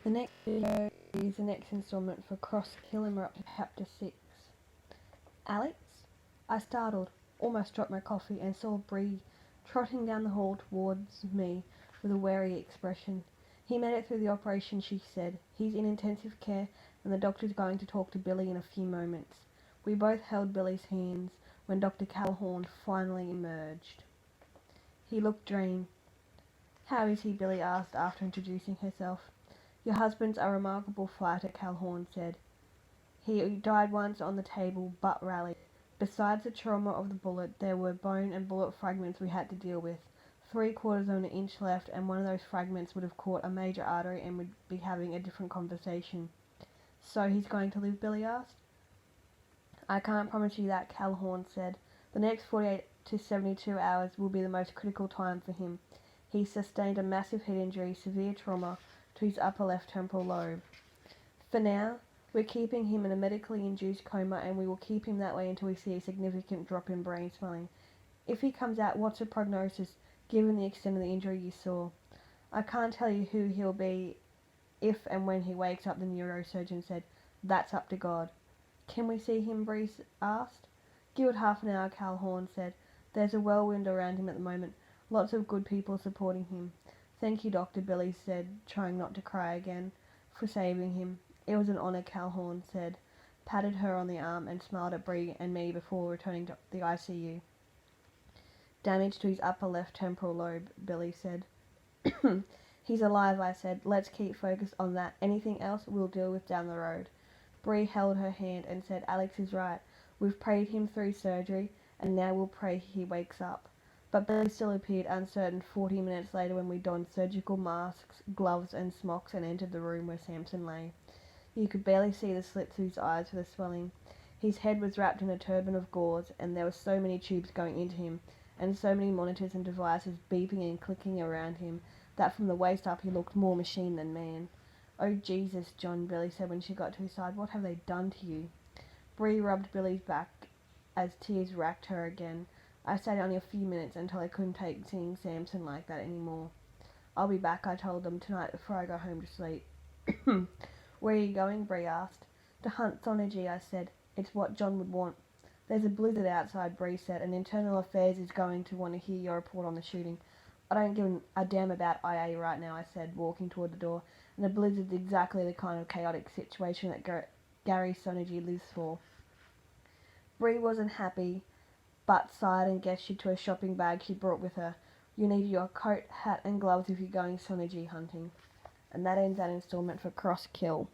The next video is the next installment for Cross Kill, and we're up to chapter 6. Alex? I startled, almost dropped my coffee, and saw Bree trotting down the hall towards me with a wary expression. He made it through the operation, she said. He's in intensive care, and the doctor's going to talk to Billy in a few moments. We both held Billy's hands when Dr. Calhoun finally emerged. He looked drained. How is he? Billy asked after introducing herself. Your husband's a remarkable fighter, Calhoun said. He died once on the table, but rallied. Besides the trauma of the bullet, there were bone and bullet fragments we had to deal with. 3/4 of an inch left, and one of those fragments would have caught a major artery and would be having a different conversation. So he's going to live? Billy asked. I can't promise you that, Calhoun said. The next 48 to 72 hours will be the most critical time for him. He sustained a massive head injury, severe trauma to his upper left temporal lobe. For now, we're keeping him in a medically induced coma, and we will keep him that way until we see a significant drop in brain swelling. If he comes out, what's the prognosis, given the extent of the injury you saw? I can't tell you who he'll be if and when he wakes up, the neurosurgeon said. That's up to God. Can we see him? Bree asked. Give it half an hour, Calhoun said. There's a whirlwind around him at the moment. Lots of good people supporting him. Thank you, Doctor, Billy said, trying not to cry again, for saving him. It was an honour, Calhoun said, patted her on the arm and smiled at Bree and me before returning to the ICU. Damage to his upper left temporal lobe, Billy said. He's alive, I said. Let's keep focused on that. Anything else we'll deal with down the road. Bree held her hand and said, Alex is right. We've prayed him through surgery, and now we'll pray he wakes up. But Billy still appeared uncertain 40 minutes later when we donned surgical masks, gloves and smocks and entered the room where Samson lay. You could barely see the slits of his eyes for the swelling. His head was wrapped in a turban of gauze, and there were so many tubes going into him, and so many monitors and devices beeping and clicking around him, that from the waist up he looked more machine than man. Oh, Jesus, John, Billy said when she got to his side. What have they done to you? Bree rubbed Billy's back as tears racked her again. I stayed only a few minutes until I couldn't take seeing Samson like that anymore. I'll be back, I told them, tonight before I go home to sleep. Where are you going? Bree asked. To hunt Sonergy, I said. It's what John would want. There's a blizzard outside, Bree said, and Internal Affairs is going to want to hear your report on the shooting. I don't give a damn about IA right now, I said, walking toward the door, and a blizzard's exactly the kind of chaotic situation that Gary Sonergy lives for. Bree wasn't happy, but sighed and gestured to a shopping bag she brought with her. You need your coat, hat and gloves if you're going Sonergy hunting. And that ends that installment for Cross Kill.